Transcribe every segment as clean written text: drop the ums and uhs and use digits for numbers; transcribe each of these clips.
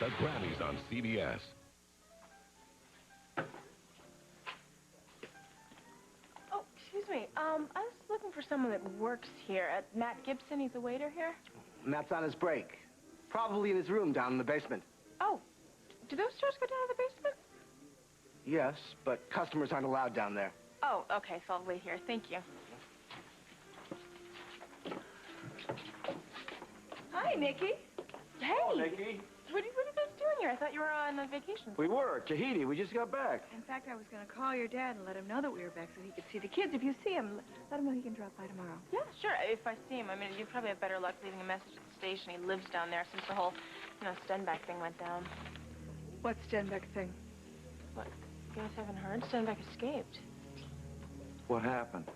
The Grammys on CBS. Oh, excuse me. I was looking for someone that works here. Matt Gibson, he's a waiter here. Matt's on his break. Probably in his room down in the basement. Oh, do those stairs go down to the basement? Yes, but customers aren't allowed down there. Oh, okay, so I'll wait here. Thank you. Hi, Nikki. Hey. Oh, Nikki. What are you guys doing here? I thought you were on a vacation. We were. Tahiti. We just got back. In fact, I was going to call your dad and let him know that we were back so he could see the kids. If you see him, let him know he can drop by tomorrow. Yeah, sure. If I see him, I mean, you'd probably have better luck leaving a message at the station. He lives down there since the whole, Stenbeck thing went down. What Stenbeck thing? What? You guys haven't heard? Stenbeck escaped. What happened?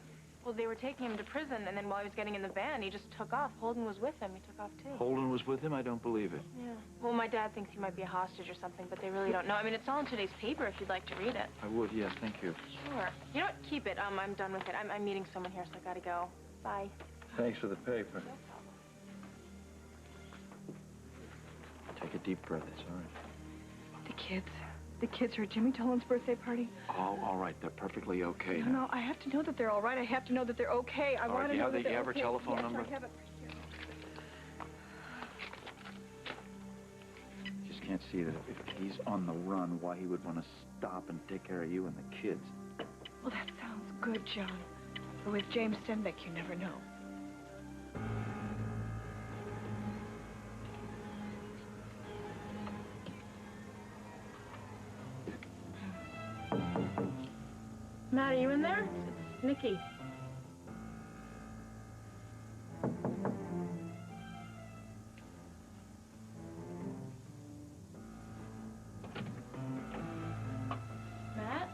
Well, they were taking him to prison, and then while he was getting in the van, he just took off. Holden was with him. He took off, too. Holden was with him? I don't believe it. Yeah. Well, my dad thinks he might be a hostage or something, but they really don't know. I mean, it's all in today's paper if you'd like to read it. I would, yes, thank you. Sure. You know what? Keep it. I'm done with it. I'm meeting someone here, so I gotta go. Bye. Thanks for the paper. No problem. Take a deep breath, it's all right. The kids. The kids are at Jimmy Tolan's birthday party. Oh, all right, they're perfectly okay now. No, I have to know that they're all right. I have to know that they're okay. I want to know that they're have her okay. telephone Yes, number? I have it right here. Just can't see that if he's on the run, why he would want to stop and take care of you and the kids. Well, that sounds good, John. But with James Stenbeck, you never know. Matt, are you in there? It's Nikki. Matt?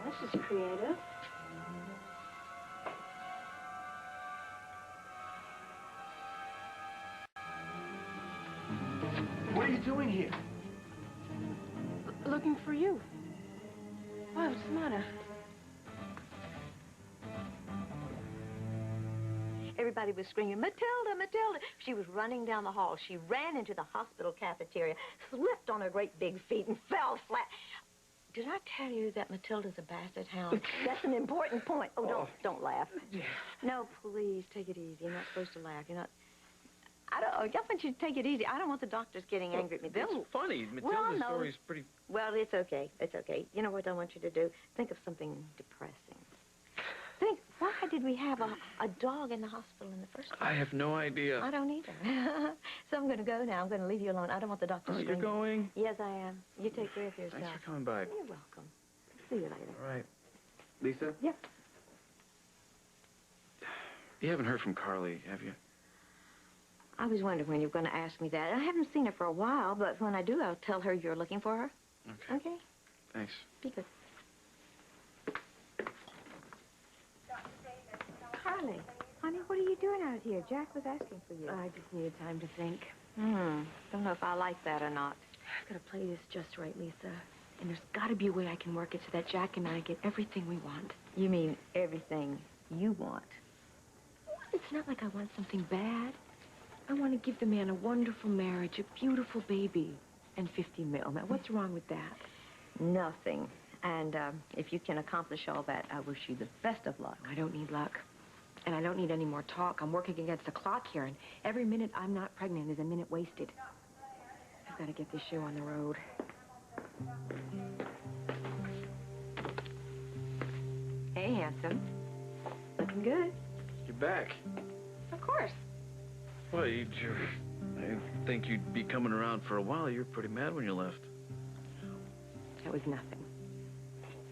This is creative. What are you doing here? Looking for you. Why, what's the matter? Everybody was screaming, Matilda, Matilda. She was running down the hall. She ran into the hospital cafeteria, slipped on her great big feet, and fell flat. Did I tell you that Matilda's a basset hound? That's an important point. Oh, don't laugh. No, please, take it easy. You're not supposed to laugh. You're not... I just want you to take it easy. I don't want the doctors getting angry at me. It's funny. Matilda's story's pretty... Well, it's okay. It's okay. You know what I want you to do? Think of something depressing. Think, why did we have a dog in the hospital in the first place? I have no idea. I don't either. So I'm going to go now. I'm going to leave you alone. I don't want the doctor screaming. You're going? Yes, I am. You take care of yourself. Thanks for coming by. You're welcome. See you later. All right. Lisa? Yeah. You haven't heard from Carly, have you? I was wondering when you were going to ask me that. I haven't seen her for a while, but when I do, I'll tell her you're looking for her. Okay. Okay? Thanks. Be good. Carly, honey, what are you doing out here? Jack was asking for you. I just needed time to think. Don't know if I like that or not. I've got to play this just right, Lisa. And there's got to be a way I can work it so that Jack and I get everything we want. You mean everything you want? It's not like I want something bad. I want to give the man a wonderful marriage, a beautiful baby, and 50 mil. Now, what's wrong with that? Nothing. And if you can accomplish all that, I wish you the best of luck. I don't need luck. And I don't need any more talk. I'm working against the clock here, and every minute I'm not pregnant is a minute wasted. I've got to get this show on the road. Hey, handsome. Looking good. You're back. Of course. Well, I didn't think you'd be coming around for a while. You were pretty mad when you left. That was nothing.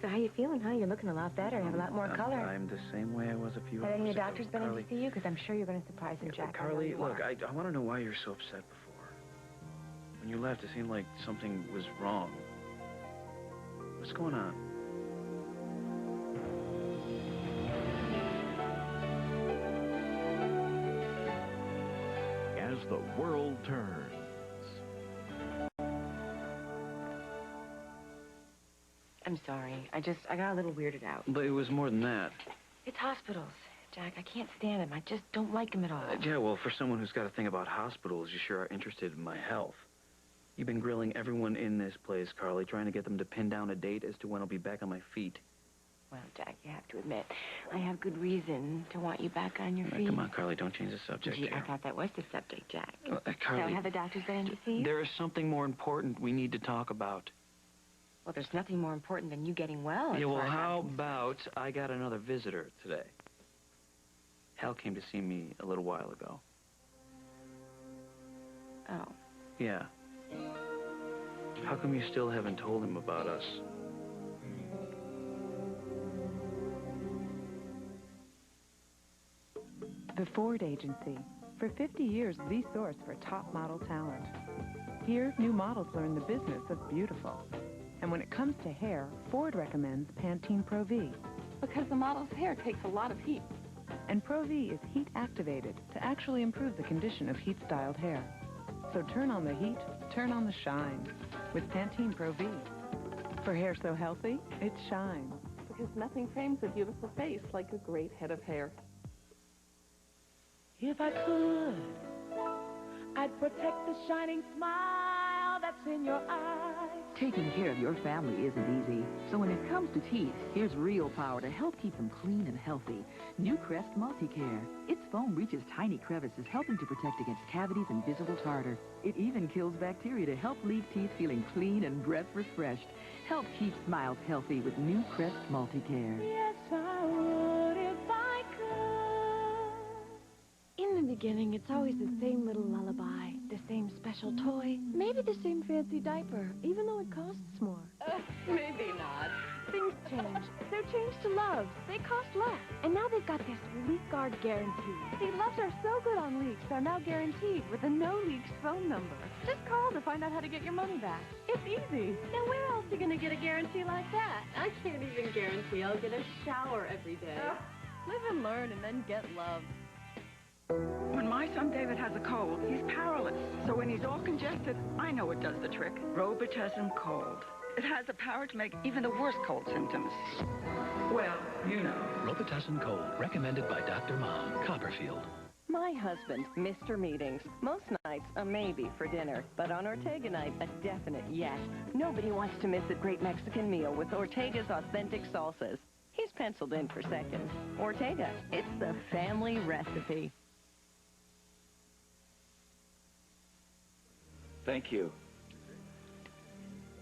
So how you feeling, huh? You're looking a lot better. You have a lot more color. I'm the same way I was a few hours Have any of ago. the doctors been in to see you? Because I'm sure you're going to surprise him, Jack. Carly, I know you look, are. I want to know why you're so upset before. When you left, it seemed like something was wrong. What's going on? As the world turns. I'm sorry. I got a little weirded out. But it was more than that. It's hospitals, Jack. I can't stand them. I just don't like them at all. Yeah, well, for someone who's got a thing about hospitals, you sure are interested in my health. You've been grilling everyone in this place, Carly, trying to get them to pin down a date as to when I'll be back on my feet. Well, Jack, you have to admit, I have good reason to want you back on your feet. Come on, Carly, don't change the subject Gee, here. I thought that was the subject, Jack. Carly, So have the doctors been in to see you? there is something more important we need to talk about. Well, there's nothing more important than you getting well. Yeah, well, how about I got another visitor today? Hal came to see me a little while ago. Oh. Yeah. How come you still haven't told him about us? The Ford Agency. For 50 years, the source for top model talent. Here, new models learn the business of beautiful. And when it comes to hair, Ford recommends Pantene Pro V. Because the model's hair takes a lot of heat. And Pro V is heat activated to actually improve the condition of heat-styled hair. So turn on the heat, turn on the shine with Pantene Pro V. For hair so healthy, it shines. Because nothing frames a beautiful face like a great head of hair. If I could, I'd protect the shining smile that's in your eyes. Taking care of your family isn't easy. So when it comes to teeth, here's real power to help keep them clean and healthy. New Crest Multicare. Its foam reaches tiny crevices, helping to protect against cavities and visible tartar. It even kills bacteria to help leave teeth feeling clean and breath refreshed. Help keep smiles healthy with New Crest Multicare. Yes, I would if I could. In the beginning, it's always the same little lullaby, the same special toy, maybe the same fancy diaper, even though it costs more. Maybe not. Things change. They're changed to Loves. They cost less. And now they've got this leak guard guarantee. See, Loves are so good on leaks, they're now guaranteed with a no-leaks phone number. Just call to find out how to get your money back. It's easy. Now, where else are you going to get a guarantee like that? I can't even guarantee I'll get a shower every day. Live and learn and then get love. When my son David has a cold, he's powerless. So when he's all congested, I know it does the trick. Robitussin Cold. It has the power to make even the worst cold symptoms. Well, you know. Robitussin Cold, recommended by Dr. Mom, Copperfield. My husband, Mr. Meetings. Most nights, a maybe for dinner. But on Ortega night, a definite yes. Nobody wants to miss a great Mexican meal with Ortega's authentic salsas. He's penciled in for seconds. Ortega, it's the family recipe. Thank you.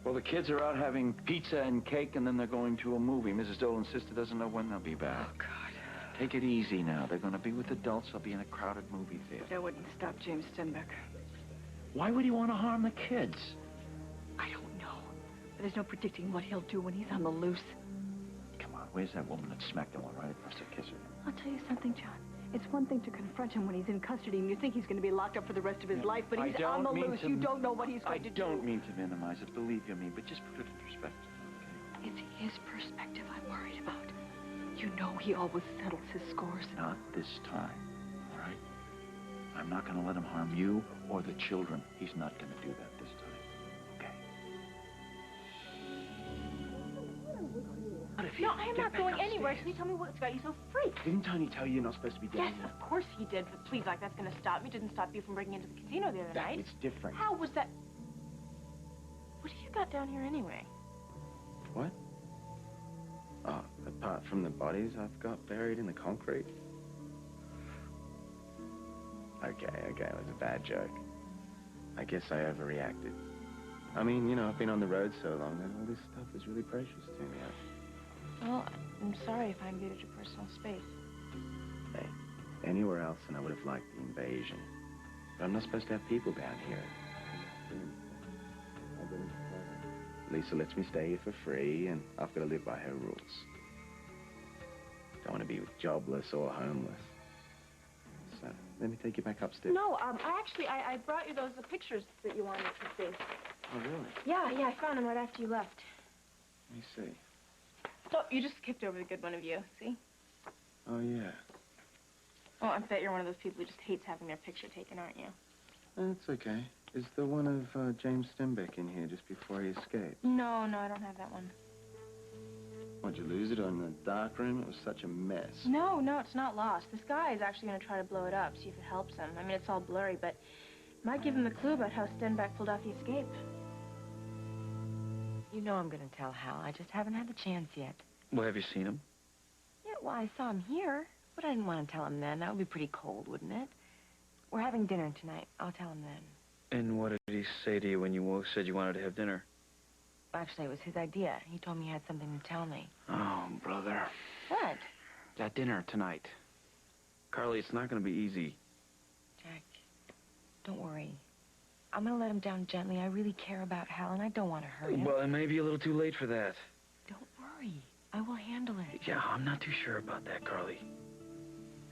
Well, the kids are out having pizza and cake, and then they're going to a movie. Mrs. Dolan's sister doesn't know when they'll be back. Oh, God. Take it easy now. They're going to be with adults. They'll be in a crowded movie theater. That wouldn't stop James Stenbeck. Why would he want to harm the kids? I don't know. But there's no predicting what he'll do when he's on the loose. Come on, where's that woman that smacked him one right across the kisser? I'll tell you something, John. It's one thing to confront him when he's in custody and you think he's going to be locked up for the rest of his life, but he's on the loose. You don't know what he's going to do. I don't mean to minimize it, believe you me, but just put it in perspective, okay? It's his perspective I'm worried about. You know he always settles his scores. Not this time, all right? I'm not going to let him harm you or the children. He's not going to do that this time, okay? No, I am not going anywhere. Can you tell me what's got you so freaked? Didn't Tony tell you you're not supposed to be down Yes, here? of course he did. But please, like, that's going to stop me. Didn't stop you from breaking into the casino the other night. It's different. How was that? What do you got down here anyway? What? Oh, apart from the bodies I've got buried in the concrete. Okay, it was a bad joke. I guess I overreacted. I mean, you know, I've been on the road so long that all this stuff is really precious to me. Well, I'm sorry if I invaded your personal space. Hey, anywhere else and I would have liked the invasion. But I'm not supposed to have people down here. Lisa lets me stay here for free, and I've got to live by her rules. Don't want to be jobless or homeless. So, let me take you back upstairs. No, I brought you those pictures that you wanted to see. Oh, really? Yeah, I found them right after you left. Let me see. Oh, you just skipped over the good one of you, see? Oh, yeah. Oh, I bet you're one of those people who just hates having their picture taken, aren't you? That's okay. Is the one of James Stenbeck in here just before he escaped? No, I don't have that one. Why'd you lose it in the dark room? It was such a mess. No, it's not lost. This guy is actually going to try to blow it up, see if it helps him. I mean, it's all blurry, but it might give him the clue about how Stenbeck pulled off the escape. You know I'm going to tell Hal. I just haven't had the chance yet. Well, have you seen him? Yeah, well, I saw him here, but I didn't want to tell him then. That would be pretty cold, wouldn't it? We're having dinner tonight. I'll tell him then. And what did he say to you when you said you wanted to have dinner? Actually, it was his idea. He told me he had something to tell me. Oh, brother. What? That dinner tonight. Carly, it's not going to be easy. Jack, don't worry. I'm going to let him down gently. I really care about Hal, and I don't want to hurt him. Well, it may be a little too late for that. Don't worry. I will handle it. Yeah, I'm not too sure about that, Carly.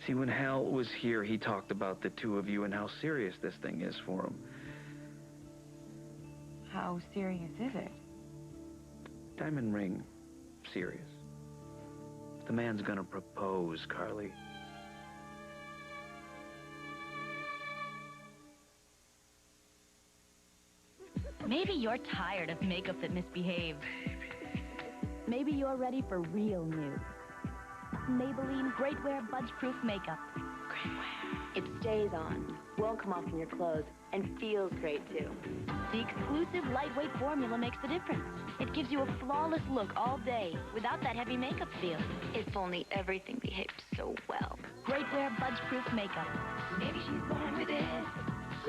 See, when Hal was here, he talked about the two of you and how serious this thing is for him. How serious is it? Diamond ring. Serious. The man's gonna propose, Carly. Maybe you're tired of makeup that misbehaved. Maybe you're ready for real news. Maybelline Great Wear Budge-Proof Makeup. Great wear. It stays on, won't come off in your clothes, and feels great, too. The exclusive lightweight formula makes the difference. It gives you a flawless look all day without that heavy makeup feel. If only everything behaved so well. Great Wear Budge-Proof Makeup. Maybe she's born with it.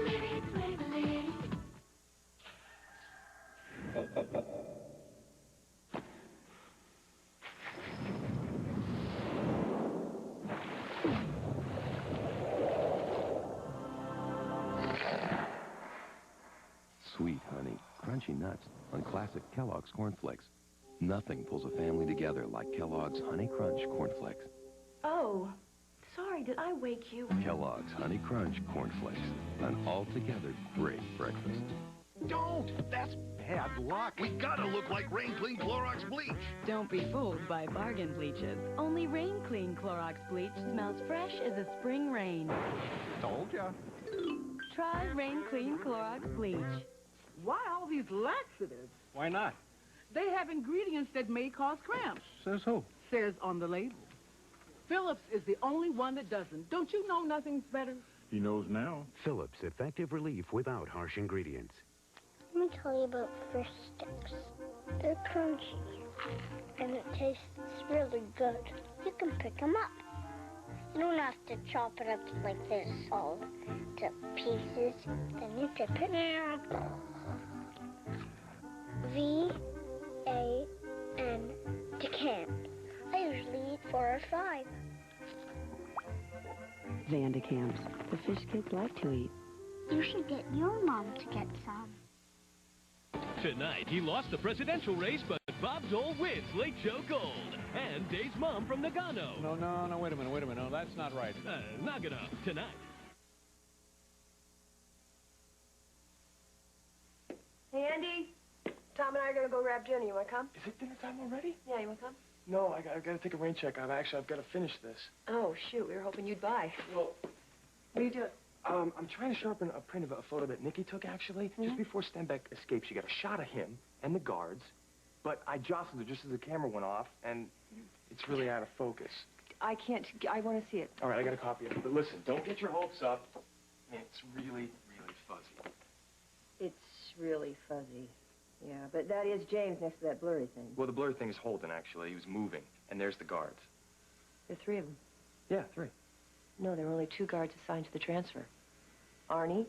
Maybe it's Maybelline. Sweet honey, crunchy nuts on classic Kellogg's Corn Flakes. Nothing pulls a family together like Kellogg's Honey Crunch Corn Flakes. Oh, sorry, did I wake you? Kellogg's Honey Crunch Corn Flakes, an altogether great breakfast. Don't! That's bad luck. We gotta look like Rain Clean Clorox bleach. Don't be fooled by bargain bleaches. Only Rain Clean Clorox bleach smells fresh as a spring rain. Told ya. Try Rain Clean Clorox bleach. Why all these laxatives? Why not? They have ingredients that may cause cramps. Says who? Says on the label. Phillips is the only one that doesn't. Don't you know nothing's better? He knows now. Phillips Effective Relief without harsh ingredients. Let me tell you about fish sticks. They're crunchy, and it tastes really good. You can pick them up. You don't have to chop it up like this, all to pieces. Then you dip it. V-A-N, decant. I usually eat 4 or 5. Vandecamps, the fish kids like to eat. You should get your mom to get some. Tonight, he lost the presidential race, but Bob Dole wins Late Show Gold. And Dave's mom from Nagano. No, wait a minute. No, that's not right. Nagano, tonight. Hey, Andy. Tom and I are going to go grab dinner. You want to come? Is it dinner time already? Yeah, you want to come? No, I've got to take a rain check. I've got to finish this. Oh, shoot. We were hoping you'd buy. Well, what are you doing? I'm trying to sharpen a print of a photo that Nikki took, actually. Just before Stenbeck escaped, she got a shot of him and the guards. But I jostled her just as the camera went off, and it's really out of focus. I can't. I want to see it. All right, I got a copy of it. But listen, don't get your hopes up. I mean, it's really, really fuzzy. It's really fuzzy. Yeah, but that is James next to that blurry thing. Well, the blurry thing is Holden, actually. He was moving. And there's the guards. There are 3 of them. Yeah, 3. No, there were only 2 guards assigned to the transfer. Arnie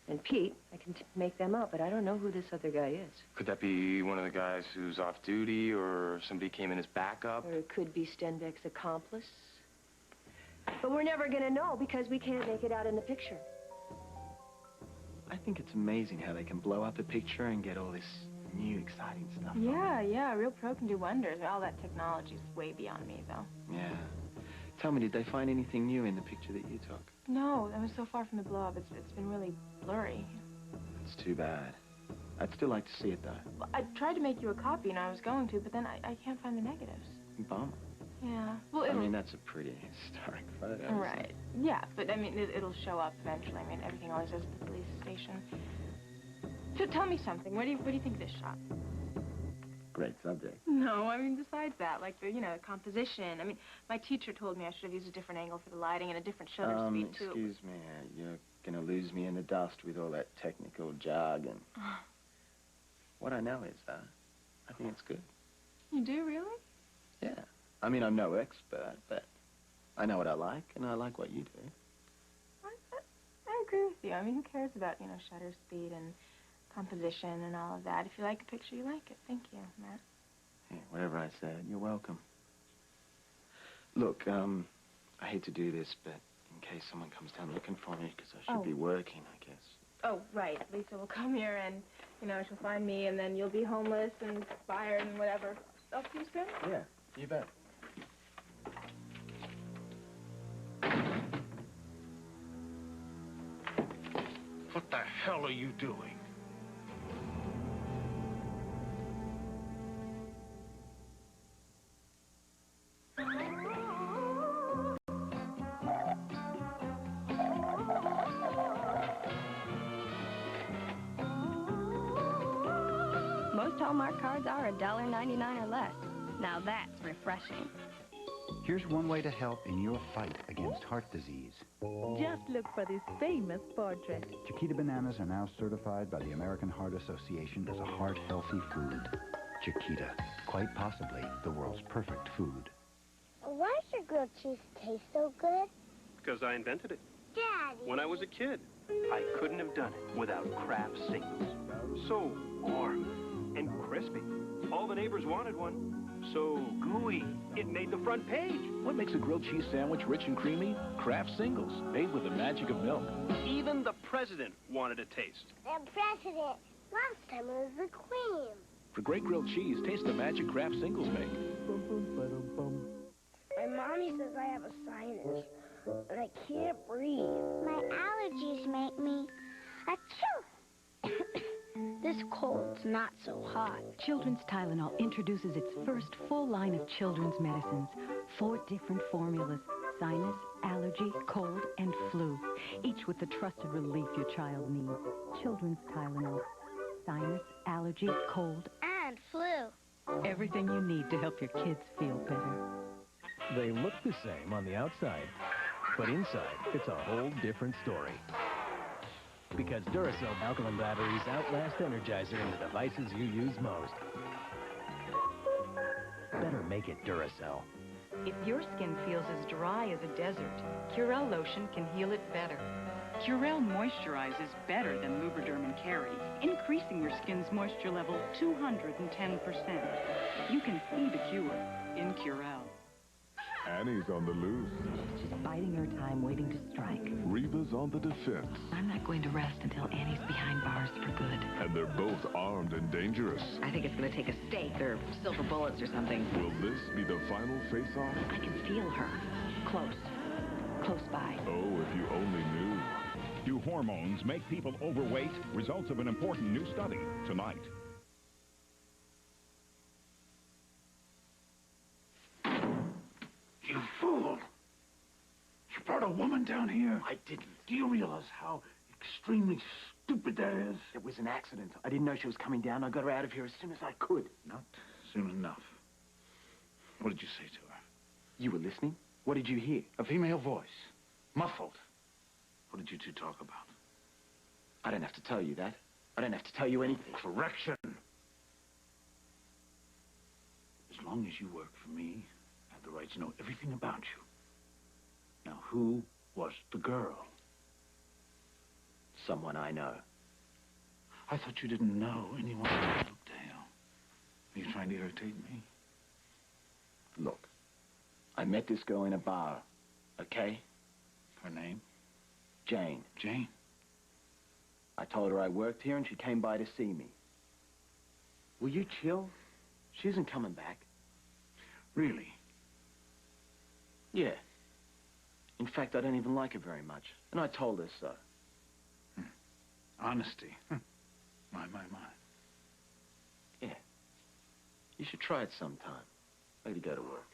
and Pete. I can make them out, but I don't know who this other guy is. Could that be one of the guys who's off duty, or somebody came in as backup? Or it could be Stenbeck's accomplice. But we're never going to know because we can't make it out in the picture. I think it's amazing how they can blow out the picture and get all this new, exciting stuff. Yeah, a real pro can do wonders. All that technology's way beyond me, though. Yeah. Tell me, did they find anything new in the picture that you took? No, I was so far from the blow-up. It's been really blurry. It's too bad. I'd still like to see it, though. Well, I tried to make you a copy, and I was going to, but then I can't find the negatives. Bummer. Yeah. Well, I mean, that's a pretty historic photo. Right. Yeah, but, I mean, it'll show up eventually. I mean, everything always is at the police station. So tell me something. What do you think of this shot? great subject. No, I mean, besides that, like the, composition. I mean, my teacher told me I should have used a different angle for the lighting and a different shutter speed, too. Excuse me, you're gonna lose me in the dust with all that technical jargon. What I know is, I think it's good. You do, really? Yeah. I mean, I'm no expert, but I know what I like, and I like what you do. I agree with you. I mean, who cares about, shutter speed and composition and all of that? If you like a picture, you like it. Thank you, Matt. Yeah, whatever I said, you're welcome. Look, I hate to do this, but in case someone comes down looking for me, because I should be working, I guess. Oh, right. Lisa will come here and, she'll find me, and then you'll be homeless and expired and whatever. Seems good? Yeah, you bet. What the hell are you doing? Most Hallmark cards are $1.99 or less. Now that's refreshing. Here's one way to help in your fight against heart disease. Just look for this famous portrait. Chiquita bananas are now certified by the American Heart Association as a heart-healthy food. Chiquita, quite possibly the world's perfect food. Why does your grilled cheese taste so good? Because I invented it. Daddy. When I was a kid. I couldn't have done it without KRAFT Singles. So warm and crispy. All the neighbors wanted one. So gooey, it made the front page. What makes a grilled cheese sandwich rich and creamy? KRAFT Singles, made with the magic of milk. Even the president wanted a taste. The president. Last time it was the queen. For great grilled cheese, taste the magic KRAFT Singles make. My mommy says I have a sinus, and I can't breathe. My allergies make me achoo. This cold's not so hot. Children's Tylenol introduces its first full line of children's medicines. 4 different formulas: sinus, allergy, cold, and flu. Each with the trusted relief your child needs. Children's Tylenol. Sinus, allergy, cold, And flu. everything you need to help your kids feel better. They look the same on the outside, but inside, it's a whole different story. Because Duracell alkaline batteries outlast Energizer in the devices you use most. Better make it Duracell. If your skin feels as dry as a desert, Curel lotion can heal it better. Curel moisturizes better than Lubriderm and Carry, increasing your skin's moisture level 210%. You can see the cure in Curel. Annie's on the loose. Just biding her time, waiting to strike. Reva's on the defense. I'm not going to rest until Annie's behind bars for good. And they're both armed and dangerous. I think it's going to take a stake or silver bullets or something. Will this be the final face-off? I can feel her. Close by. Oh, if you only knew. Do hormones make people overweight? Results of an important new study tonight. You fool! You brought a woman down here? I didn't. Do you realize how extremely stupid that is? It was an accident. I didn't know she was coming down. I got her out of here as soon as I could. Not soon enough. What did you say to her? You were listening? What did you hear? A female voice. Muffled. What did you two talk about? I don't have to tell you that. I don't have to tell you anything. Correction. As long as you work for me, I have the right to know everything about you. Now, who was the girl? Someone I know. I thought you didn't know anyone named Oakdale. Are you trying to irritate me? Look, I met this girl in a bar, okay? Her name? Jane. Jane? I told her I worked here and she came by to see me. Will you chill? She isn't coming back. Really? Yeah. In fact, I don't even like her very much. And I told her so. Honesty. My. Yeah. You should try it sometime. I gotta go to work.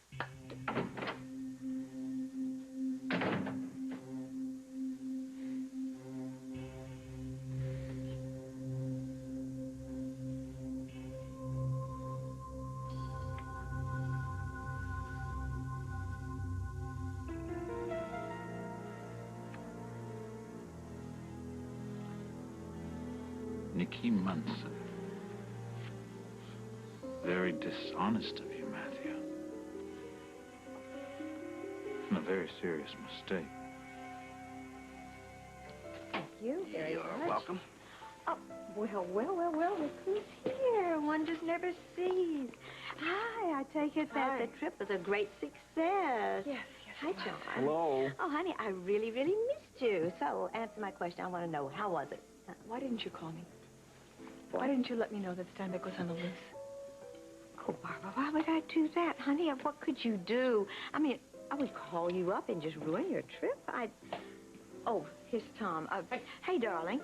key months. Very dishonest of you, Matthew. And a very serious mistake. Thank you very much. You're welcome. Oh, well, look who's here. One just never sees. Hi, I take it that the trip was a great success. Yes. Hi, John. Hello. Oh, honey, I really, really missed you. So, answer my question. I want to know, how was it? Why didn't you call me? Why didn't you let me know that Steinbeck was on the loose? Oh, Barbara, why would I do that, honey? What could you do? I mean, I would call you up and just ruin your trip. Oh, here's Tom. Hey, darling.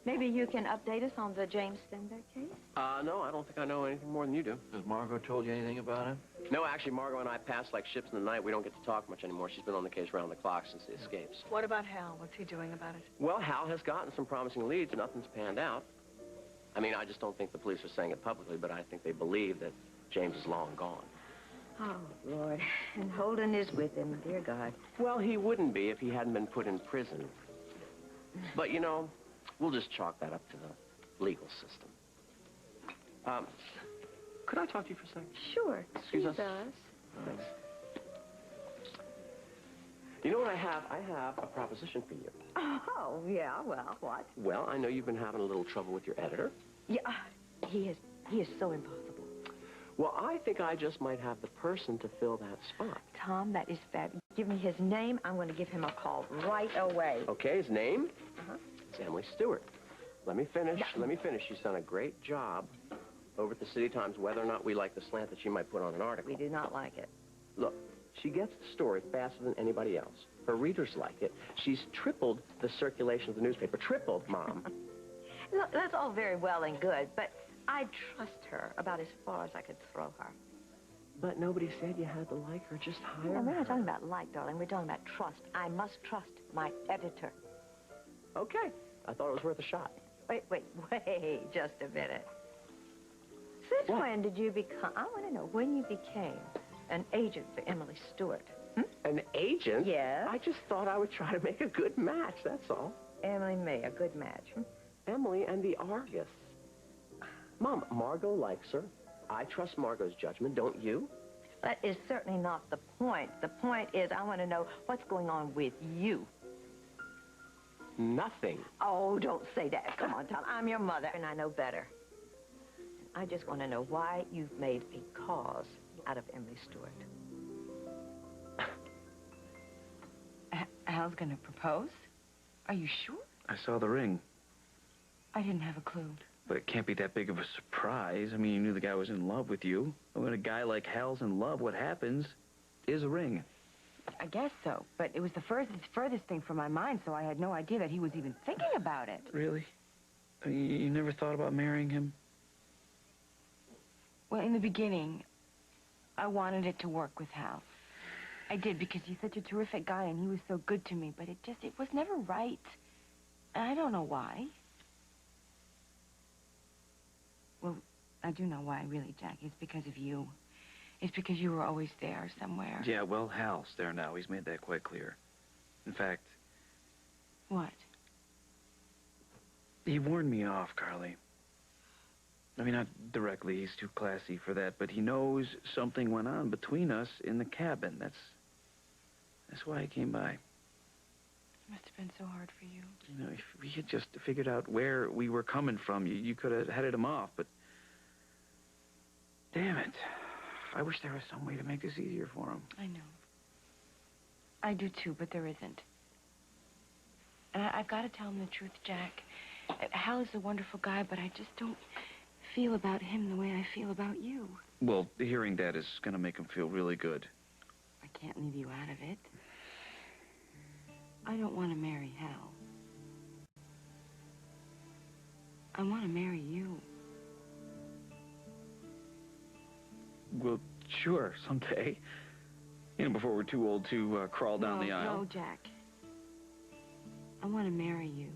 Maybe you can update us on the James Steinbeck case? No, I don't think I know anything more than you do. Has Margot told you anything about him? No, actually, Margot and I passed like ships in the night. We don't get to talk much anymore. She's been on the case round the clock since the escapes. What about Hal? What's he doing about it? Well, Hal has gotten some promising leads. Nothing's panned out. I mean, I just don't think the police are saying it publicly, but I think they believe that James is long gone. Oh, Lord. And Holden is with him, dear God. Well, he wouldn't be if he hadn't been put in prison. But, you know, we'll just chalk that up to the legal system. Could I talk to you for a second? Sure. Excuse us. Thanks. You know what I have? I have a proposition for you. Oh, yeah, well, what? Well, I know you've been having a little trouble with your editor. Yeah, he is so impossible. Well, I think I just might have the person to fill that spot. Tom, that is fabulous. Give me his name. I'm going to give him a call right away. Okay, his name? It's Emily Stewart. Let me finish. She's done a great job over at the City Times, whether or not we like the slant that she might put on an article. We do not like it. Look, she gets the story faster than anybody else. Her readers like it. She's tripled the circulation of the newspaper. Tripled, Mom. Look, that's all very well and good, but I trust her about as far as I could throw her. But nobody said you had to like her. Just hire her. No, we're not talking about like, darling. We're talking about trust. I must trust my editor. Okay. I thought it was worth a shot. Wait, just a minute. Since when did you become... I want to know when you became an agent for Emily Stewart. An agent? Yes. I just thought I would try to make a good match, that's all. Emily May, a good match. Emily and the Argus. Mom, Margot likes her. I trust Margot's judgment, don't you? That is certainly not the point. The point is I want to know what's going on with you. Nothing. Oh, don't say that. Come on, Tom. I'm your mother, and I know better. I just want to know why you've made a cause out of Emily Stewart. Hal's gonna propose? Are you sure? I saw the ring, I didn't have a clue. but it can't be that big of a surprise. I mean, you knew the guy was in love with you. When a guy like Hal's in love, what happens is a ring. I guess so, but it was the furthest thing from my mind, so I had no idea that he was even thinking about it. Really? You never thought about marrying him? Well, in the beginning, I wanted it to work with Hal. I did, because he's such a terrific guy, and he was so good to me, but it was never right. And I don't know why. Well, I do know why, really, Jack. It's because of you. It's because you were always there somewhere. Yeah, well, Hal's there now. He's made that quite clear. In fact... What? He warned me off, Carly. I mean, not directly. He's too classy for that. But he knows something went on between us in the cabin. That's why I came by. It must have been so hard for you. You know, if we had just figured out where we were coming from, you could have headed him off. But... damn it. I wish there was some way to make this easier for him. I know. I do, too, but there isn't. And I've got to tell him the truth, Jack. Hal is a wonderful guy, but I just don't feel about him the way I feel about you. Well, hearing that is going to make him feel really good. I can't leave you out of it. I don't want to marry Hal. I want to marry you. Well, sure, someday. You know, before we're too old to crawl down the aisle. No, Jack. I want to marry you.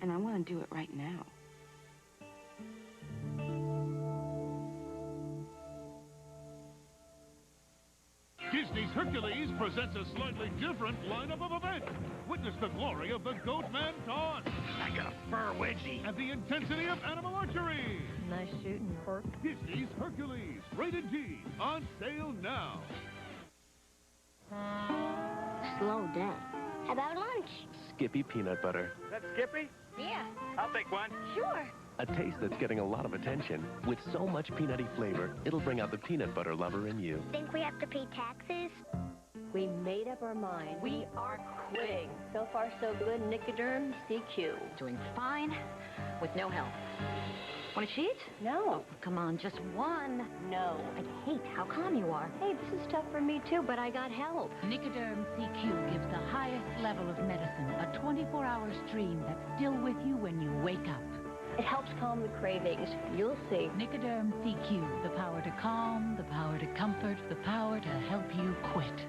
And I want to do it right now. Disney's Hercules presents a slightly different lineup of events. Witness the glory of the Goatman taunt. I got a fur wedgie. And the intensity of animal archery. Nice shooting, Herc. Disney's Hercules, rated G, on sale now. Slow down. How about lunch? Skippy peanut butter. That Skippy? Yeah. I'll take one. Sure. A taste that's getting a lot of attention. With so much peanutty flavor, it'll bring out the peanut butter lover in you. Think we have to pay taxes? We made up our mind. We are quitting. So far, so good. Nicoderm CQ. Doing fine with no help. Want to cheat? No. Oh, come on, just one. No. I hate how calm you are. Hey, this is tough for me, too, but I got help. Nicoderm CQ gives the highest level of medicine, a 24-hour stream that's still with you when you wake up. It helps calm the cravings. You'll see. Nicoderm CQ, the power to calm, the power to comfort, the power to help you quit.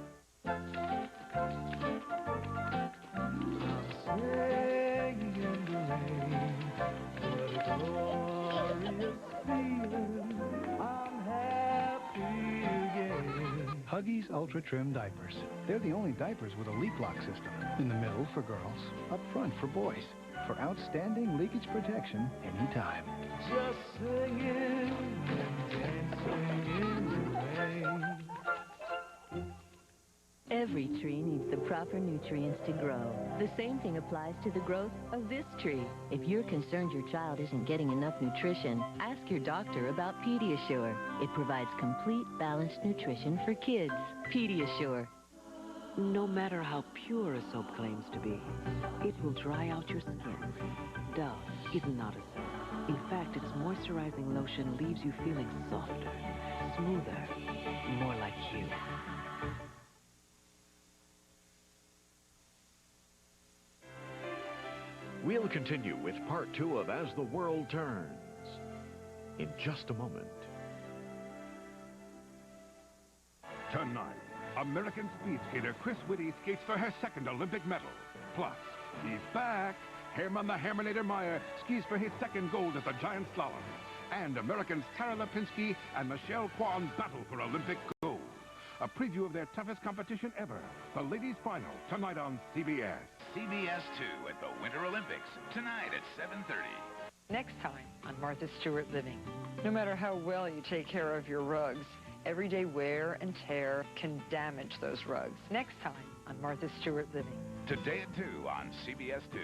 Huggies Ultra Trim Diapers. They're the only diapers with a leak lock system. In the middle for girls, up front for boys. For outstanding leakage protection anytime. Just singing and dancing in the rain. Every tree needs the proper nutrients to grow. The same thing applies to the growth of this tree. If you're concerned your child isn't getting enough nutrition, ask your doctor about Pediasure. It provides complete, balanced nutrition for kids. Pediasure. No matter how pure a soap claims to be, it will dry out your skin. Dove is not a soap. In fact, its moisturizing lotion leaves you feeling softer, smoother, more like you. We'll continue with part 2 of As the World Turns in just a moment. Tonight, American speed skater Chris Whitty skates for her second Olympic medal. Plus, he's back. Herman the Herminator Meyer skis for his second gold at the giant slalom. And Americans Tara Lipinski and Michelle Kwan battle for Olympic gold. A preview of their toughest competition ever, the ladies' final, tonight on CBS. CBS 2 at the Winter Olympics, tonight at 7:30. Next time on Martha Stewart Living. No matter how well you take care of your rugs, everyday wear and tear can damage those rugs. Next time on Martha Stewart Living. Today at 2 on CBS 2.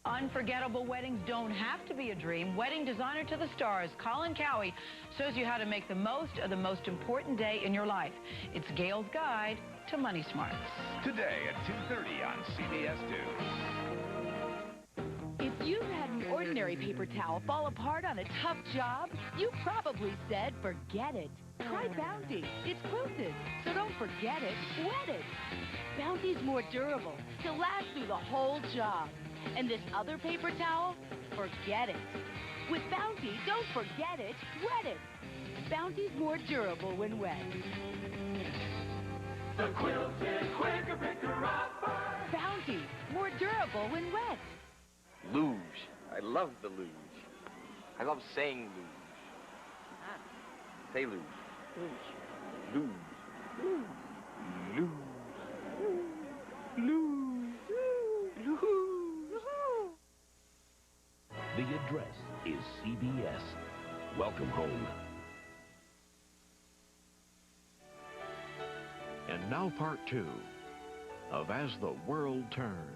Unforgettable weddings don't have to be a dream. Wedding designer to the stars, Colin Cowie, shows you how to make the most of the most important day in your life. It's Gail's Guide to Money Smarts. Today at 2:30 on CBS 2. If you've had an ordinary paper towel fall apart on a tough job, you probably said, forget it. Try Bounty. It's quilted, so don't forget it, wet it. Bounty's more durable. He'll last through the whole job. And this other paper towel, forget it. With Bounty, don't forget it, wet it. Bounty's more durable when wet. The quilted quicker picker upper. Bounty, more durable when wet. Luge. I love the luge. I love saying luge. Say luge. Luge. Luge. Luge. Luge. The address is CBS. Welcome home. And now part 2 of As the World Turns.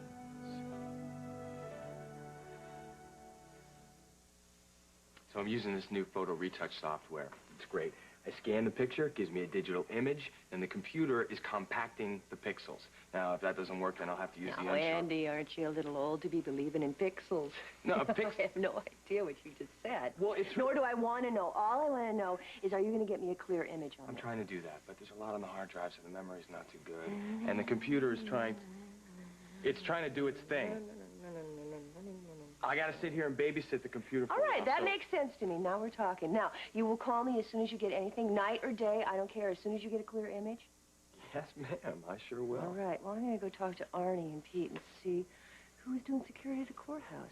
So I'm using this new photo retouch software. It's great. I scan the picture, it gives me a digital image, and the computer is compacting the pixels. Now, if that doesn't work, then I'll have to use the Now, Andy, aren't you a little old to be believing in pixels? No, I have no idea what you just said. Well, it's... Nor do I want to know. All I want to know is, are you going to get me a clear image on I'm it? trying to do that, but there's a lot on the hard drive, so the memory's not too good. And the computer is trying... It's trying to do its thing. I gotta sit here and babysit the computer for All right, that makes sense to me. Now we're talking. Now, you will call me as soon as you get anything, night or day, I don't care, as soon as you get a clear image? Yes, ma'am, I sure will. All right, well, I'm going to go talk to Arnie and Pete and see who's doing security at the courthouse.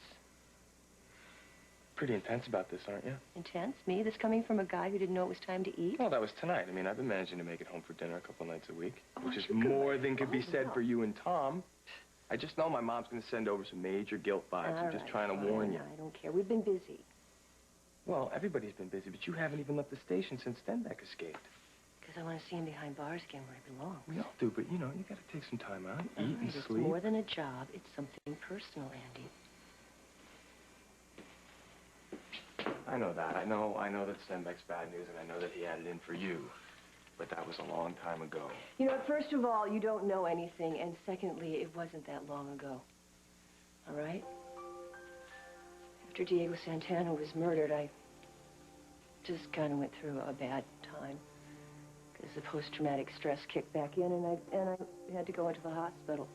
pretty intense about this, aren't you? Intense? Me? This coming from a guy who didn't know it was time to eat? Well, that was tonight. I mean, I've been managing to make it home for dinner a couple nights a week, which is you could more let than it could be go. said No. for you and Tom. I just know my mom's going to send over some major guilt vibes. I'm just trying to warn you. I don't care. We've been busy. Well, everybody's been busy, but you haven't even left the station since Stenbeck escaped. Because I want to see him behind bars again where he belongs. We all do, but, you know, you got to take some time out, eat and It's sleep. more than a job. It's something personal, Andy. I know that. I know that Stenbeck's bad news, and I know that he had it in for you. But that was a long time ago. You know, first of all, you don't know anything, and secondly, it wasn't that long ago. All right? After Diego Santana was murdered, I just kind of went through a bad time. Because the post-traumatic stress kicked back in, and I had to go into the hospital.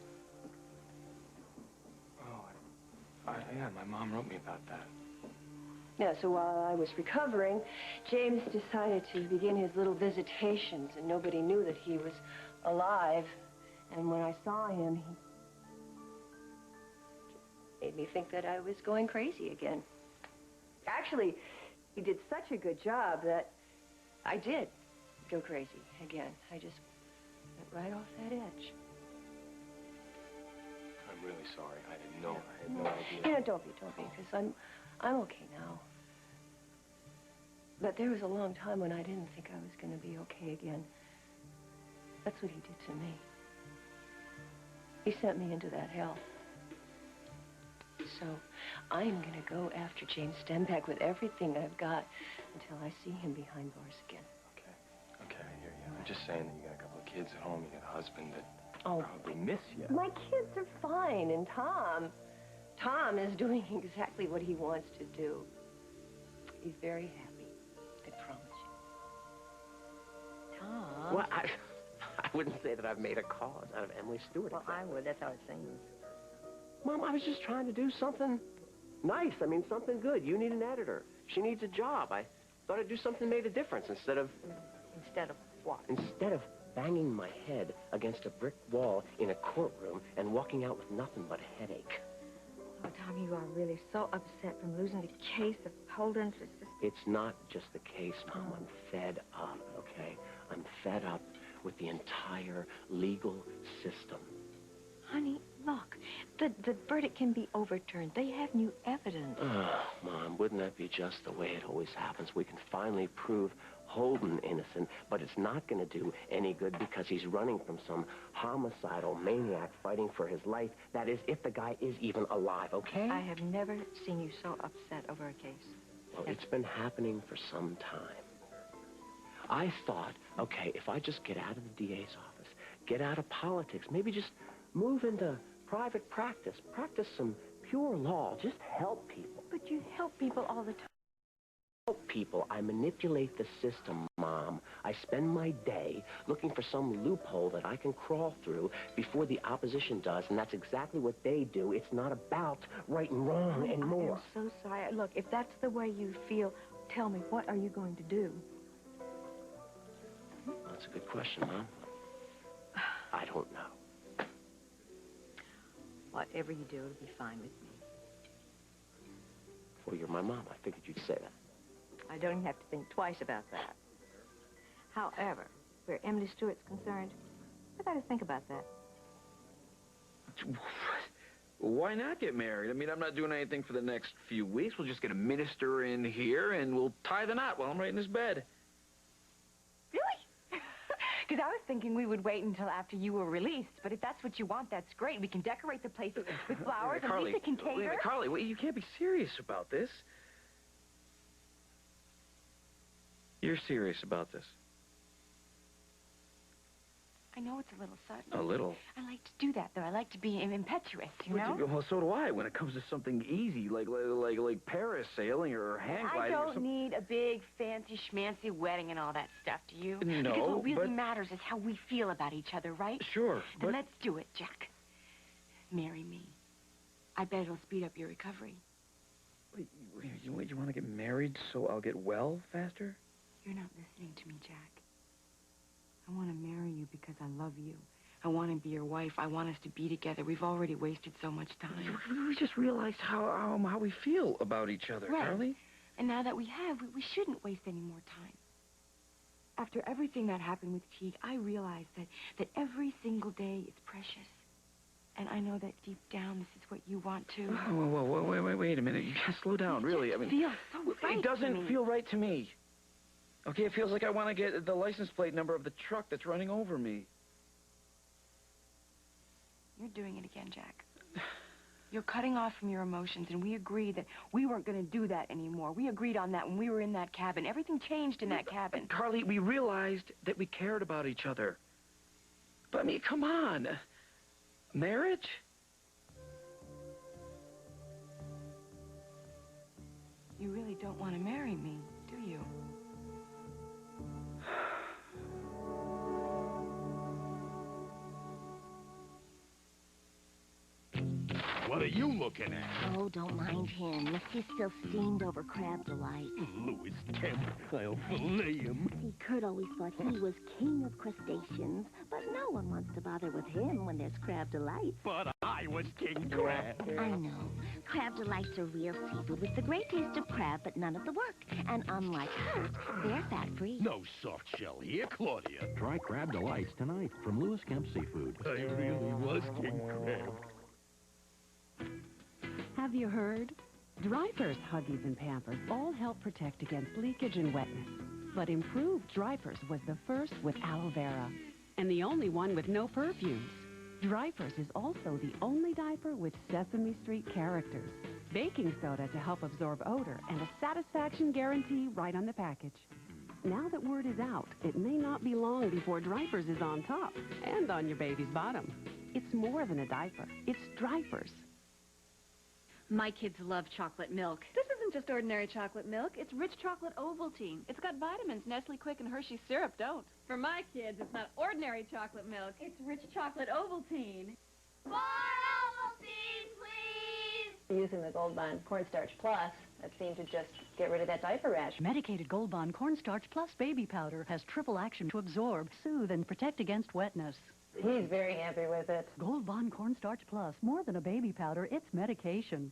Oh, yeah, my mom wrote me about that. Yeah, so while I was recovering, James decided to begin his little visitations, and nobody knew that he was alive. And when I saw him, he made me think that I was going crazy again. Actually, he did such a good job that I did go crazy again. I just went right off that edge. I'm really sorry. I didn't know. I had no idea. You know, don't be, because I'm okay now. But there was a long time when I didn't think I was going to be okay again. That's what he did to me. He sent me into that hell. So I'm going to go after James Stenbeck with everything I've got until I see him behind bars again. Okay, I hear you. I'm just saying that you got a couple of kids at home, you got a husband that Oh, probably miss you. my kids are fine, and Tom is doing exactly what he wants to do. He's very happy, I promise you. Tom? Well, I wouldn't say that I've made a cause out of Emily Stewart. Well, I would. That's how it seems. Mom, I was just trying to do something nice. I mean, something good. You need an editor. She needs a job. I thought I'd do something that made a difference instead of... Instead of what? Instead of banging my head against a brick wall in a courtroom and walking out with nothing but a headache. Oh, Tom, you are really so upset from losing the case of Holden's. It's not just the case, Mom. I'm fed up, okay? I'm fed up with the entire legal system. Honey, look, the verdict can be overturned. They have new evidence. Oh, Mom, wouldn't that be just the way it always happens? We can finally prove Holden innocent, but it's not going to do any good because he's running from some homicidal maniac fighting for his life. That is, if the guy is even alive, okay? I have never seen you so upset over a case. Well, it's been happening for some time. I thought, okay, if I just get out of the DA's office, get out of politics, maybe just move into private practice, practice some pure law, just help people. But you help people all the time. Help people. I manipulate the system, Mom. I spend my day looking for some loophole that I can crawl through before the opposition does, and that's exactly what they do. It's not about right and wrong anymore. I'm so sorry. Look, if that's the way you feel, tell me, what are you going to do? That's a good question, Mom. I don't know. Whatever you do, it'll be fine with me. Well, you're my mom. I figured you'd say that. I don't even have to think twice about that. However, where Emily Stewart's concerned, I got to think about that. Why not get married? I mean, I'm not doing anything for the next few weeks. We'll just get a minister in here, and we'll tie the knot while I'm right in his bed. Really? Because I was thinking we would wait until after you were released. But if that's what you want, that's great. We can decorate the place with flowers, and Lisa can cater. Carly, wait, you can't be serious about this. You're serious about this? I know it's a little sudden. A little? I like to do that, though. I like to be impetuous, you know? Well, so do I when it comes to something easy, like parasailing or hang I gliding or don't need a big, fancy, schmancy wedding and all that stuff, do you? No, because what really but... matters is how we feel about each other, right? Sure, Then but... let's do it, Jack. Marry me. I bet it'll speed up your recovery. Wait, you want to get married so I'll get well faster? You're not listening to me, Jack. I want to marry you because I love you. I want to be your wife. I want us to be together. We've already wasted so much time. We just realized how we feel about each other, Right. Carly. And now that we have, we shouldn't waste any more time. After everything that happened with Teague, I realized that every single day is precious. And I know that deep down, this is what you want too. Whoa, wait a minute. You gotta slow down, really. I mean, feels so right it to doesn't me. feel right to me. Okay, it feels like I want to get the license plate number of the truck that's running over me. You're doing it again, Jack. You're cutting off from your emotions, and we agreed that we weren't going to do that anymore. We agreed on that when we were in that cabin. Everything changed in that cabin. Carly, we realized that we cared about each other. But, I mean, come on. Marriage? You really don't want to marry me, do you? What are you looking at? Oh, don't mind him. He's still steamed over crab delight. Louis Kemp. I'll fillet him. See, Kurt always thought he was king of crustaceans, but no one wants to bother with him when there's crab delight. But I was King Crab. I know. Crab delights are real seafood with the great taste of crab, but none of the work. And unlike Kurt, they're fat-free. No soft shell here, Claudia. Try Crab Delights tonight from Louis Kemp Seafood. I really was King Crab. Have you heard? Drypers, Huggies, and Pampers all help protect against leakage and wetness. But improved Drypers was the first with aloe vera, and the only one with no perfumes. Drypers is also the only diaper with Sesame Street characters, baking soda to help absorb odor, and a satisfaction guarantee right on the package. Now that word is out, it may not be long before Drypers is on top and on your baby's bottom. It's more than a diaper. It's Drypers. My kids love chocolate milk. This isn't just ordinary chocolate milk. It's rich chocolate Ovaltine. It's got vitamins Nestle Quick and Hershey syrup don't. For my kids, it's not ordinary chocolate milk. It's rich chocolate Ovaltine. More Ovaltine, please! Using the Gold Bond Cornstarch Plus, that seemed to just get rid of that diaper rash. Medicated Gold Bond Cornstarch Plus Baby Powder has triple action to absorb, soothe, and protect against wetness. He's very happy with it. Gold Bond Cornstarch Plus, more than a baby powder, it's medication.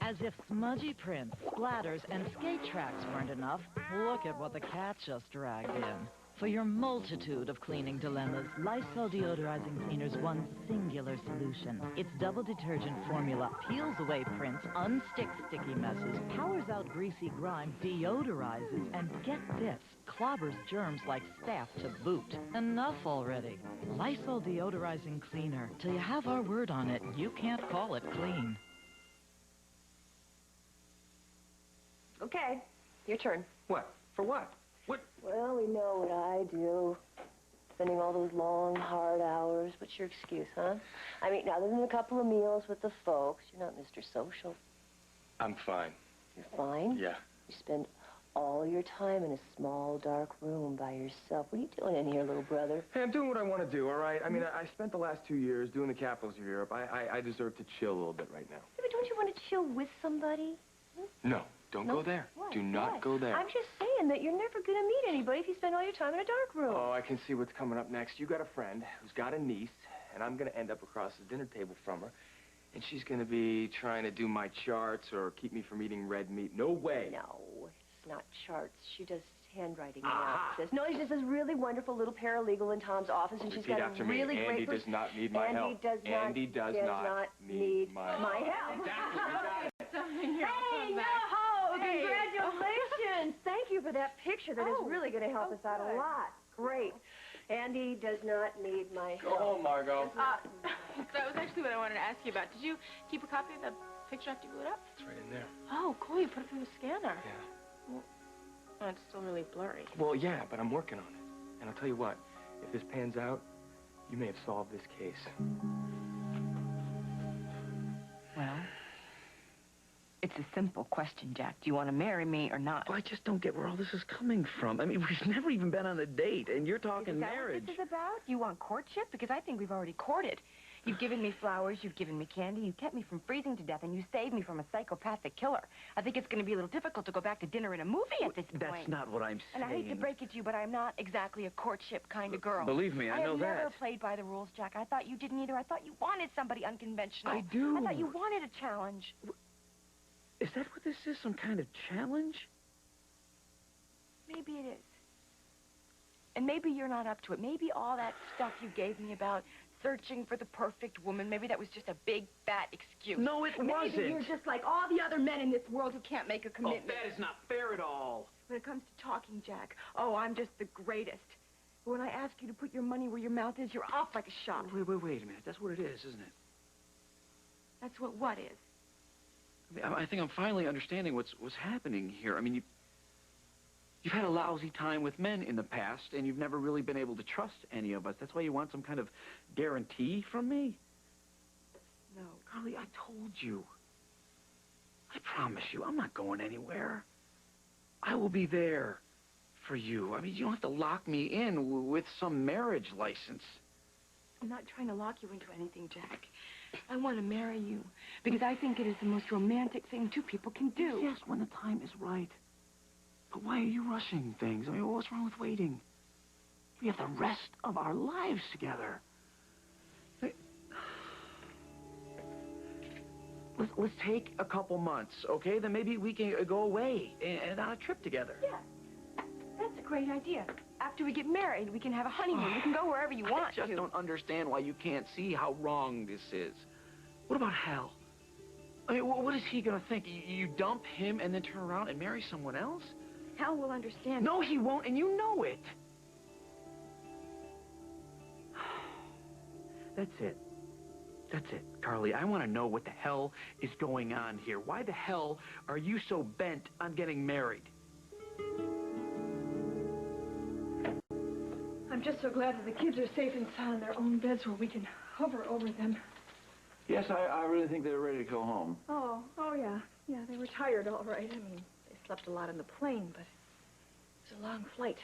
As if smudgy prints, splatters, and skate tracks weren't enough, look at what the cat just dragged in. For your multitude of cleaning dilemmas, Lysol Deodorizing Cleaner's one singular solution. Its double detergent formula peels away prints, unsticks sticky messes, powers out greasy grime, deodorizes, and get this, clobbers germs like staph to boot. Enough already. Lysol Deodorizing Cleaner. Till you have our word on it, you can't call it clean. Okay, your turn. What? For what? Well, we know what I do. Spending all those long, hard hours. What's your excuse, huh? I mean, other than a couple of meals with the folks, you're not Mr. Social. I'm fine. You're fine? Yeah. You spend all your time in a small, dark room by yourself. What are you doing in here, little brother? Hey, I'm doing what I want to do, all right? I mean, I spent the last 2 years doing the capitals of Europe. I deserve to chill a little bit right now. Yeah, but don't you want to chill with somebody? No, don't go there. What? Do not go there. I'm just saying that you're never going to meet anybody if you spend all your time in a dark room. Oh, I can see what's coming up next. You got a friend who's got a niece, and I'm going to end up across the dinner table from her, and she's going to be trying to do my charts or keep me from eating red meat. No way. No, it's not charts. She does handwriting analysis. No, she's just this really wonderful little paralegal in Tom's office, and she's Repeat got after a really me. great... Andy does not need my help. Andy does not need my help. Hey, yo-ho! Congratulations! Thank you for that picture. That is really going to help us out a lot. Great. Andy does not need my help. Go home, Margot. That was actually what I wanted to ask you about. Did you keep a copy of the picture after you blew it up? It's right in there. Oh, cool. You put it through the scanner. Yeah. Well, oh, it's still really blurry. Well, yeah, but I'm working on it. And I'll tell you what, if this pans out, you may have solved this case. Well, it's a simple question, Jack. Do you want to marry me or not? Well, I just don't get where all this is coming from. I mean, we've never even been on a date, and you're talking marriage. Is that what this is about? You want courtship? Because I think we've already courted. You've given me flowers, you've given me candy, you kept me from freezing to death, and you saved me from a psychopathic killer. I think it's going to be a little difficult to go back to dinner and a movie at this point. That's not what I'm saying. And I hate to break it to you, but I'm not exactly a courtship kind of girl. Believe me, I know that. I have never played by the rules, Jack. I thought you didn't either. I thought you wanted somebody unconventional. I do. I thought you wanted a challenge. Is that what this is, some kind of challenge? Maybe it is. And maybe you're not up to it. Maybe all that stuff you gave me about searching for the perfect woman, maybe that was just a big, fat excuse. No, it wasn't. Maybe you're just like all the other men in this world who can't make a commitment. Oh, that is not fair at all. When it comes to talking, Jack, oh, I'm just the greatest. But when I ask you to put your money where your mouth is, you're off like a shot. Wait a minute. That's what it is, isn't it? That's what is? I think I'm finally understanding what's happening here. I mean, you've had a lousy time with men in the past, and you've never really been able to trust any of us. That's why you want some kind of guarantee from me? No. Carly, I told you. I promise you, I'm not going anywhere. I will be there for you. I mean, you don't have to lock me in with some marriage license. I'm not trying to lock you into anything, Jack. I want to marry you because I think it is the most romantic thing two people can do. Yes, when the time is right. But why are you rushing things? I mean, what's wrong with waiting? We have the rest of our lives together. Let's take a couple months, okay? Then maybe we can go away and on a trip together. Yeah, that's a great idea. After we get married, we can have a honeymoon. We can go wherever you want to. I just don't understand why you can't see how wrong this is. What about Hal? I mean, what is he going to think? You dump him and then turn around and marry someone else? Hal will understand. No, he won't, and you know it. That's it. That's it, Carly. I want to know what the hell is going on here. Why the hell are you so bent on getting married? I'm just so glad that the kids are safe and sound in their own beds where we can hover over them. Yes, I really think they're ready to go home. Oh, yeah. Yeah, they were tired, all right. I mean, they slept a lot on the plane, but it was a long flight.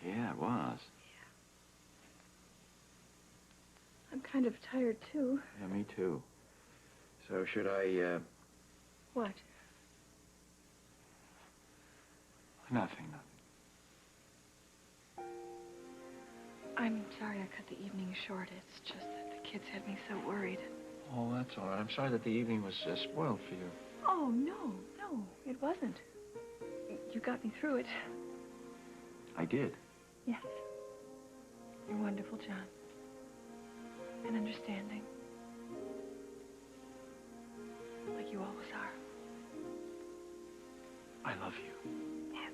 Yeah, it was. I'm kind of tired, too. Yeah, me too. So should I, What? Nothing. I'm sorry I cut the evening short. It's just that the kids had me so worried. Oh, that's all right. I'm sorry that the evening was spoiled for you. Oh, no, it wasn't. You got me through it. I did. Yes. You're wonderful, John. And understanding. Like you always are. I love you. Yes.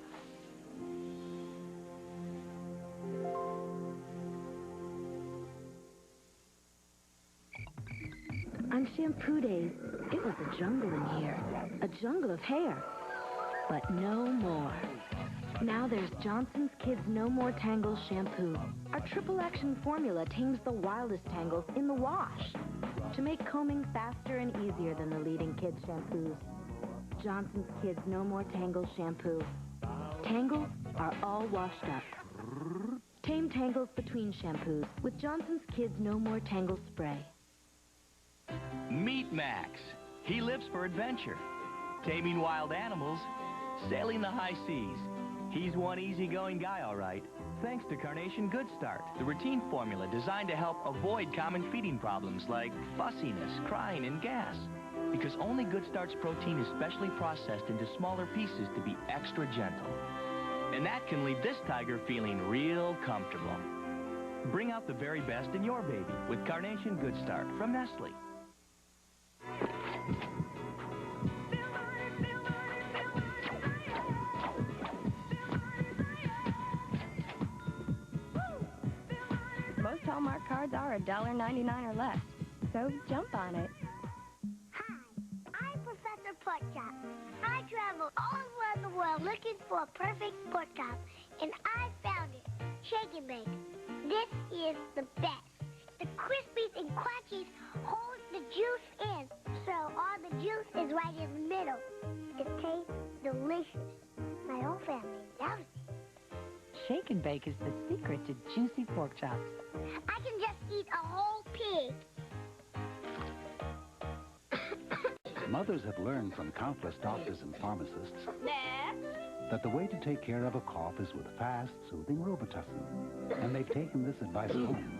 On shampoo days, it was a jungle in here. A jungle of hair. But no more. Now there's Johnson's Kids No More Tangles shampoo. Our triple action formula tames the wildest tangles in the wash to make combing faster and easier than the leading kids shampoos. Johnson's Kids No More Tangles shampoo. Tangles are all washed up. Tame tangles between shampoos with Johnson's Kids No More Tangles spray. Meet Max. He lives for adventure. Taming wild animals, sailing the high seas. He's one easygoing guy, all right. Thanks to Carnation Good Start, the routine formula designed to help avoid common feeding problems like fussiness, crying, and gas. Because only Good Start's protein is specially processed into smaller pieces to be extra gentle. And that can leave this tiger feeling real comfortable. Bring out the very best in your baby with Carnation Good Start from Nestle. Most Hallmark cards are $1.99 or less, so jump on it. Hi, I'm Professor Porkchop. I travel all around the world looking for a perfect pork chop, and I found it. Shake and bake. This is the best. The crispies and crunchies hold the juice in, so all the juice is right in the middle. It tastes delicious. My whole family loves it. Shake and bake is the secret to juicy pork chops. I can just eat a whole pig. Mothers have learned from countless doctors and pharmacists that the way to take care of a cough is with fast, soothing Robitussin. And they've taken this advice home.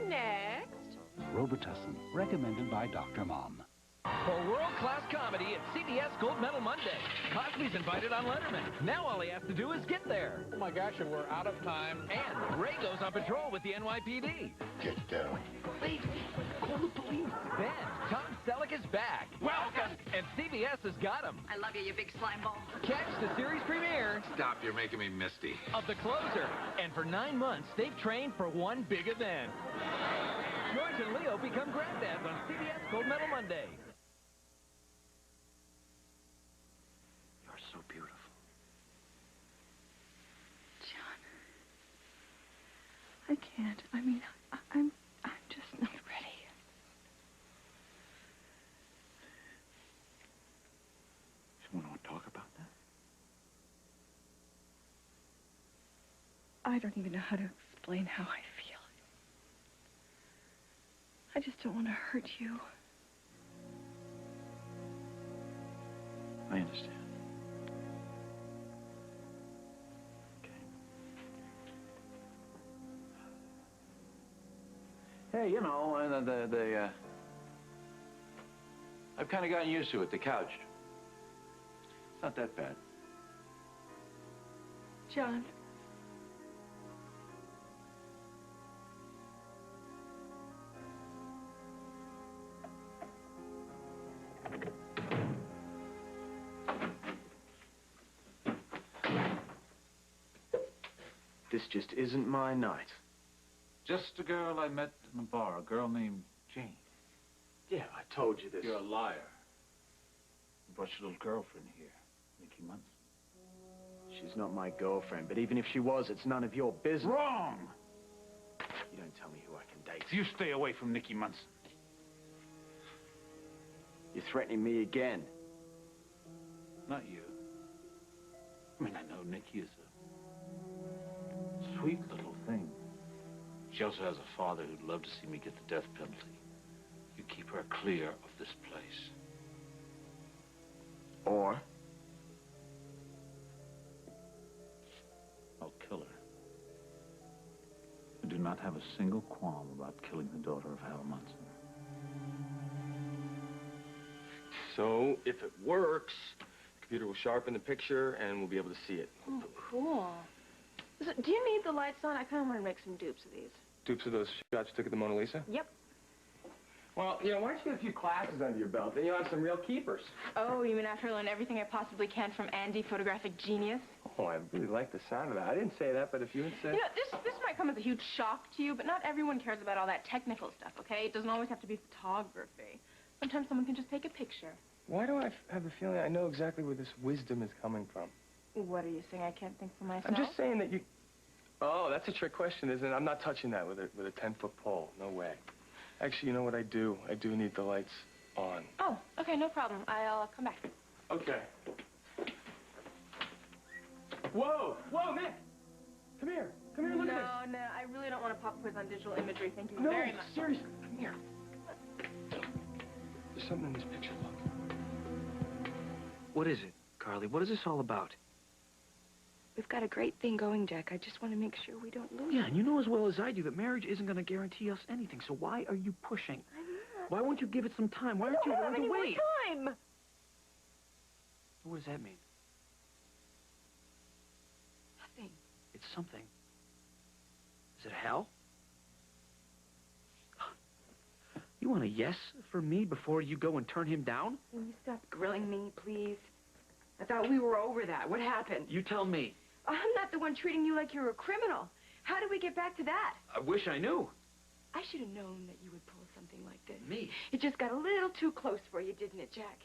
Next. Robitussin, recommended by Dr. Mom. For world-class comedy at CBS Gold Medal Monday. Cosby's invited on Letterman. Now all he has to do is get there. Oh my gosh, and we're out of time. And Ray goes on patrol with the NYPD. Get down. Wait, call the police. Then Tom Selleck is back. Welcome. And CBS has got him. I love you, you big slime ball. Catch the series premiere Stop, you're making me misty. of The Closer. And for 9 months, they've trained for one big event. George and Leo become granddads on CBS Gold Medal Monday. You're so beautiful. I can't. I mean, I'm just not ready. Someone want to talk about that? I don't even know how to explain how I feel. I just don't want to hurt you. I understand. Hey, you know, I've kind of gotten used to it, the couch. It's not that bad. John. This just isn't my night. Just a girl I met in a bar, a girl named Jane. Yeah, I told you this. You're a liar. You brought your little girlfriend here, Nikki Munson. She's not my girlfriend, but even if she was, it's none of your business. Wrong! You don't tell me who I can date. You stay away from Nikki Munson. You're threatening me again. Not you. I mean, I know Nikki is a sweet little thing. She also has a father who'd love to see me get the death penalty. You keep her clear of this place. Or? I'll kill her. I do not have a single qualm about killing the daughter of Hal Munson. So, if it works, the computer will sharpen the picture and we'll be able to see it. Oh, cool. Do you need the lights on? I kind of want to make some dupes of these. Dupes of those shots you took at the Mona Lisa? Yep. Well, you know, why don't you get a few classes under your belt? Then you'll have some real keepers. Oh, you mean after I learn everything I possibly can from Andy, photographic genius? Oh, I really like the sound of that. I didn't say that, but if you insist. You know, this might come as a huge shock to you, but not everyone cares about all that technical stuff, okay? It doesn't always have to be photography. Sometimes someone can just take a picture. Why do I have a feeling I know exactly where this wisdom is coming from? What are you saying? I can't think for myself? I'm just saying that you... Oh, that's a trick question, isn't it? I'm not touching that with a 10-foot pole. No way. Actually, you know what I do? I do need the lights on. Oh, okay, no problem. I'll come back. Okay. Whoa! Whoa, Nick! Come here. Come here, look at this. No, I really don't want to pop quiz on digital imagery. Thank you No, very much. seriously. Come here. There's something in this picture, look. What is it, Carly? What is this all about? We've got a great thing going, Jack. I just want to make sure we don't lose. Yeah, and you know as well as I do that marriage isn't going to guarantee us anything. So why are you pushing? Why won't you give it some time? Why aren't you willing to wait? Time. What does that mean? Nothing. It's something. Is it hell? You want a yes for me before you go and turn him down? Will you stop grilling me, please? I thought we were over that. What happened? You tell me. I'm not the one treating you like you're a criminal. How did we get back to that? I wish I knew. I should have known that you would pull something like this. Me? It just got a little too close for you, didn't it, Jack?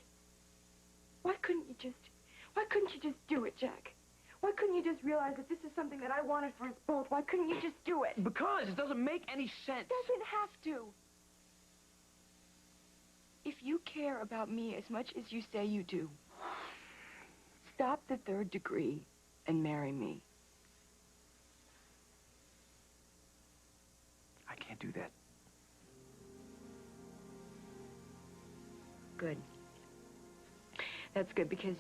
Why couldn't you just do it, Jack? Why couldn't you just realize that this is something that I wanted for us both? Why couldn't you just do it? Because it doesn't make any sense. It doesn't have to. If you care about me as much as you say you do, stop the third degree and marry me. I can't do that. Good. That's good, because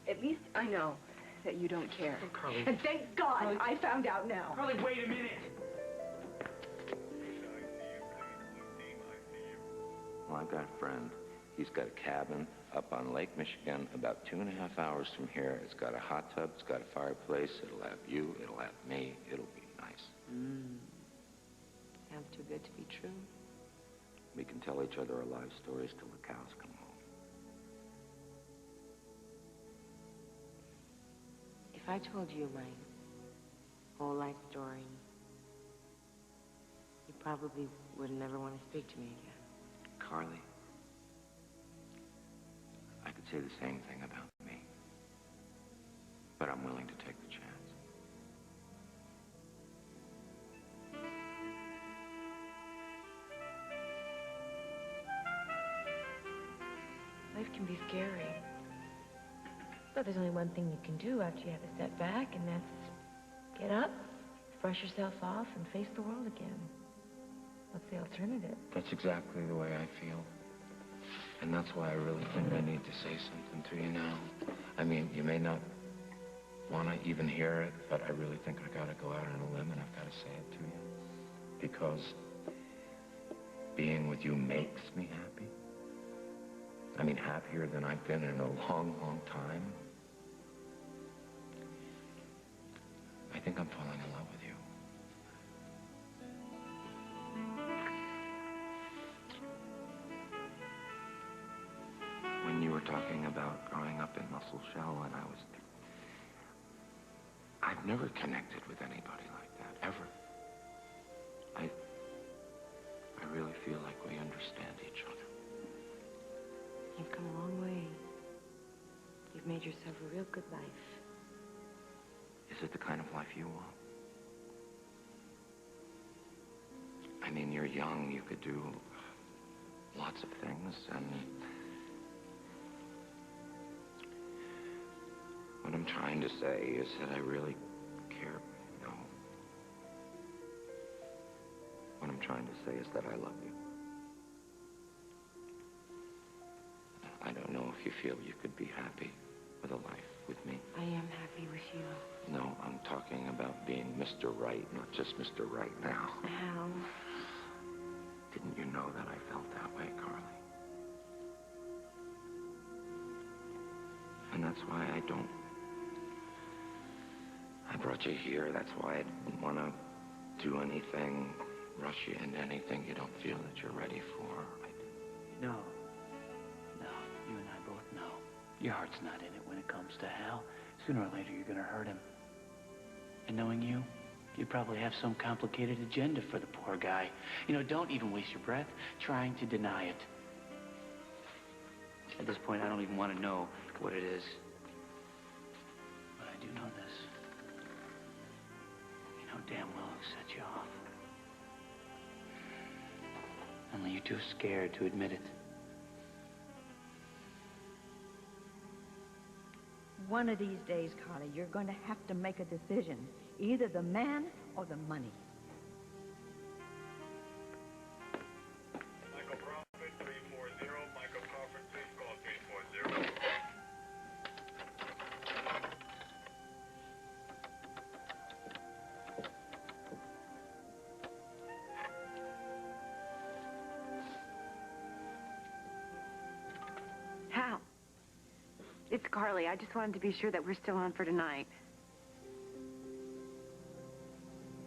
at least I know that you don't care. Oh, Carly. And thank God Carly. I found out now. Carly, wait a minute. Well, I've got a friend. He's got a cabin up on Lake Michigan, about 2.5 hours from here. It's got a hot tub, it's got a fireplace. It'll have you, it'll have me. It'll be nice. Sounds too good to be true. We can tell each other our life stories till the cows come home. If I told you my whole life story, you probably would never want to speak to me again. Carly, I could say the same thing about me, but I'm willing to take the chance. Life can be scary. But there's only one thing you can do after you have a setback, and that's get up, brush yourself off, and face the world again. What's the alternative? That's exactly the way I feel. And that's why I really think I need to say something to you now. I mean, you may not want to even hear it, but I really think I got to go out on a limb and I've got to say it to you. Because being with you makes me happy. I mean, happier than I've been in a long, long time. I think I'm falling in love with you. When you were talking about growing up in Muscle Shell, and I've never connected with anybody like that, ever. I really feel like we understand each other. You've come a long way. You've made yourself a real good life. Is it the kind of life you want? I mean, you're young, you could do lots of things, and what I'm trying to say is that I really care, you know. What I'm trying to say is that I love you. I don't know if you feel you could be happy with a life with me. I am happy with you. No, I'm talking about being Mr. Right, not just Mr. Right now. Al. Didn't you know that I felt that way, Carly? And that's why I brought you here. That's why I didn't want to do anything, rush you into anything you don't feel that you're ready for. No. No, you and I both know. Your heart's not in it when it comes to Hal. Sooner or later, you're going to hurt him. And knowing you, you probably have some complicated agenda for the poor guy. You know, don't even waste your breath trying to deny it. At this point, I don't even want to know what it is. But I do know this. You know damn well who set you off. Only you're too scared to admit it. One of these days, Carly, you're going to have to make a decision. Either the man or the money. Michael Prophet, 340. Michael Crawford, please call 340. Hal. It's Carly. I just wanted to be sure that we're still on for tonight.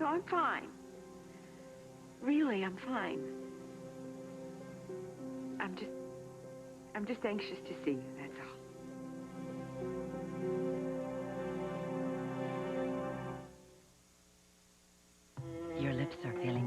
No, I'm fine. Really, I'm fine. I'm just anxious to see you, that's all. Your lips are feeling